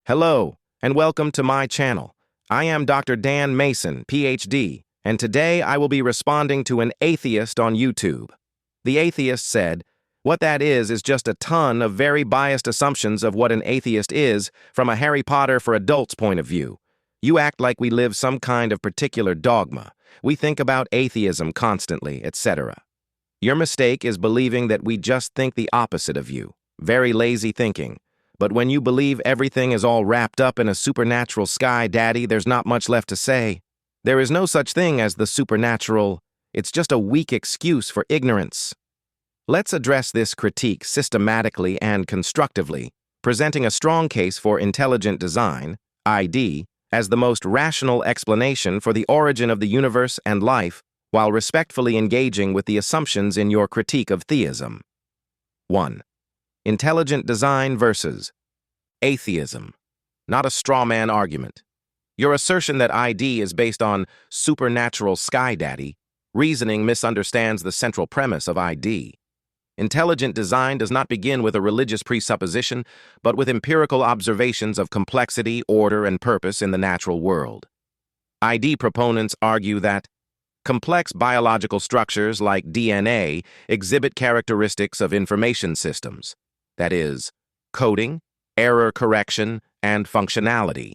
Hello, and welcome to my channel. I am Dr. Dan Mason, PhD, and today I will be responding to an atheist on YouTube. The atheist said, "What that is just a ton of very biased assumptions of what an atheist is from a Harry Potter for adults point of view. You act like we live some kind of particular dogma. We think about atheism constantly, etc. Your mistake is believing that we just think the opposite of you. Very lazy thinking. But when you believe everything is all wrapped up in a supernatural sky, Daddy, there's not much left to say. There is no such thing as the supernatural. It's just a weak excuse for ignorance." Let's address this critique systematically and constructively, presenting a strong case for intelligent design, ID, as the most rational explanation for the origin of the universe and life, while respectfully engaging with the assumptions in your critique of theism. 1. Intelligent design versus atheism. Not a strawman argument. Your assertion that ID is based on supernatural sky daddy reasoning misunderstands the central premise of ID. Intelligent design does not begin with a religious presupposition, but with empirical observations of complexity, order, and purpose in the natural world. ID proponents argue that complex biological structures like DNA exhibit characteristics of information systems, that is, coding, error correction, and functionality,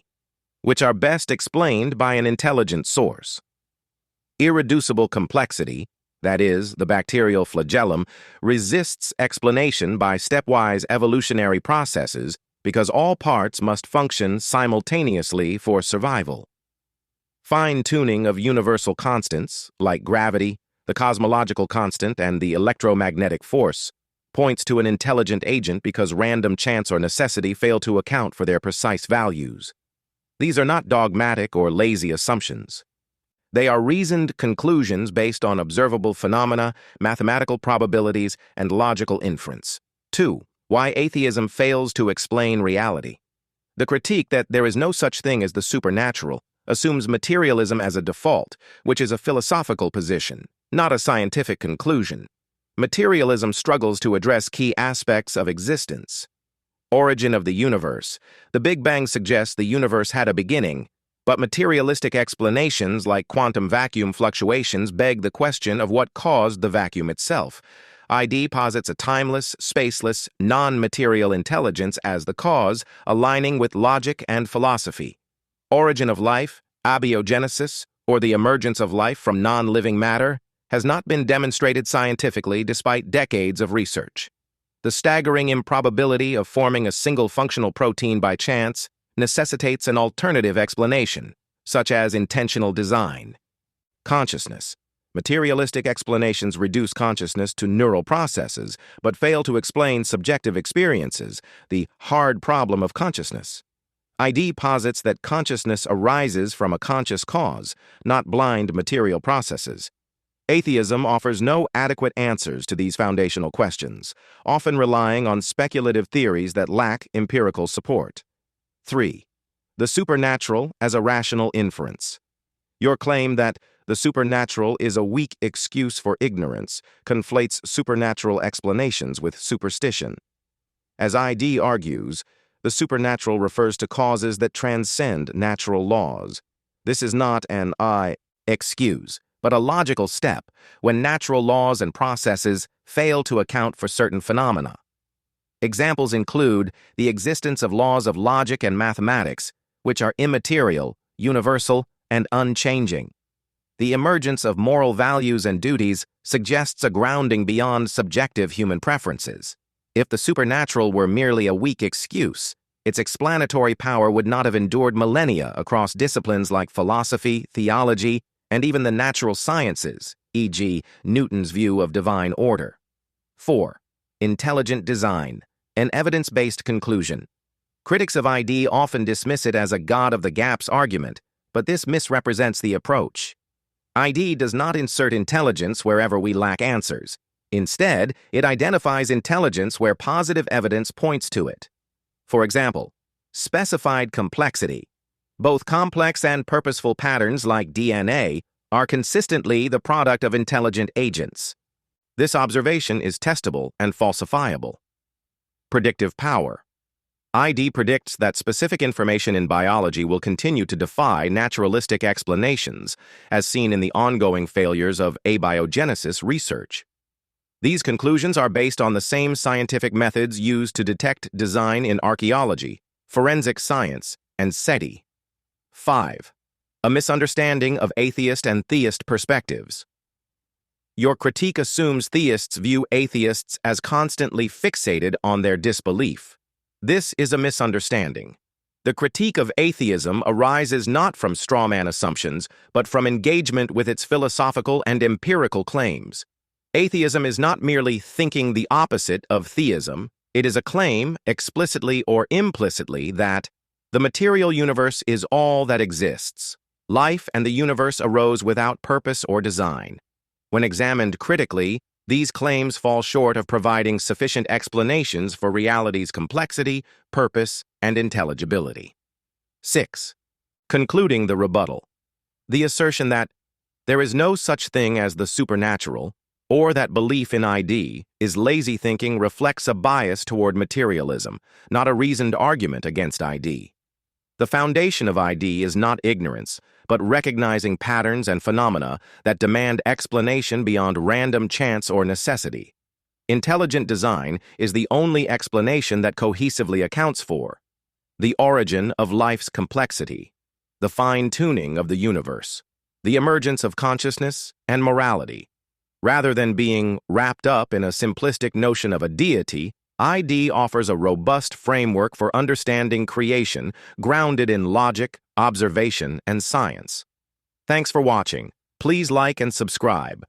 which are best explained by an intelligent source. Irreducible complexity, that is, the bacterial flagellum, resists explanation by stepwise evolutionary processes because all parts must function simultaneously for survival. Fine-tuning of universal constants, like gravity, the cosmological constant, and the electromagnetic force, points to an intelligent agent because random chance or necessity fail to account for their precise values. These are not dogmatic or lazy assumptions. They are reasoned conclusions based on observable phenomena, mathematical probabilities, and logical inference. 2. Why atheism fails to explain reality. The critique that there is no such thing as the supernatural assumes materialism as a default, which is a philosophical position, not a scientific conclusion. Materialism struggles to address key aspects of existence. Origin of the universe. The Big Bang suggests the universe had a beginning, but materialistic explanations like quantum vacuum fluctuations beg the question of what caused the vacuum itself. ID posits a timeless, spaceless, non-material intelligence as the cause, aligning with logic and philosophy. Origin of life, abiogenesis, or the emergence of life from non-living matter, has not been demonstrated scientifically despite decades of research. The staggering improbability of forming a single functional protein by chance necessitates an alternative explanation, such as intentional design. Consciousness. Materialistic explanations reduce consciousness to neural processes, but fail to explain subjective experiences, the hard problem of consciousness. ID posits that consciousness arises from a conscious cause, not blind material processes. Atheism offers no adequate answers to these foundational questions, often relying on speculative theories that lack empirical support. 3. The supernatural as a rational inference. Your claim that the supernatural is a weak excuse for ignorance conflates supernatural explanations with superstition. As ID argues, the supernatural refers to causes that transcend natural laws. This is not an excuse, but a logical step when natural laws and processes fail to account for certain phenomena. Examples include the existence of laws of logic and mathematics, which are immaterial, universal, and unchanging. The emergence of moral values and duties suggests a grounding beyond subjective human preferences. If the supernatural were merely a weak excuse, its explanatory power would not have endured millennia across disciplines like philosophy, theology, and even the natural sciences, e.g., Newton's view of divine order. 4. Intelligent design, an evidence-based conclusion. Critics of ID often dismiss it as a God of the gaps argument, but this misrepresents the approach. ID does not insert intelligence wherever we lack answers. Instead, it identifies intelligence where positive evidence points to it. For example, specified complexity. Both complex and purposeful patterns like DNA are consistently the product of intelligent agents. This observation is testable and falsifiable. Predictive power. ID predicts that specific information in biology will continue to defy naturalistic explanations, as seen in the ongoing failures of abiogenesis research. These conclusions are based on the same scientific methods used to detect design in archaeology, forensic science, and SETI. 5. A misunderstanding of atheist and theist perspectives. Your critique assumes theists view atheists as constantly fixated on their disbelief. This is a misunderstanding. The critique of atheism arises not from strawman assumptions, but from engagement with its philosophical and empirical claims. Atheism is not merely thinking the opposite of theism. It is a claim, explicitly or implicitly, that the material universe is all that exists. Life and the universe arose without purpose or design. When examined critically, these claims fall short of providing sufficient explanations for reality's complexity, purpose, and intelligibility. 6. Concluding the rebuttal. The assertion that there is no such thing as the supernatural, or that belief in ID is lazy thinking reflects a bias toward materialism, not a reasoned argument against ID. The foundation of ID is not ignorance, but recognizing patterns and phenomena that demand explanation beyond random chance or necessity. Intelligent design is the only explanation that cohesively accounts for the origin of life's complexity, the fine-tuning of the universe, the emergence of consciousness and morality. Rather than being wrapped up in a simplistic notion of a deity, ID offers a robust framework for understanding creation grounded in logic, observation, and science. Thanks for watching. Please like and subscribe.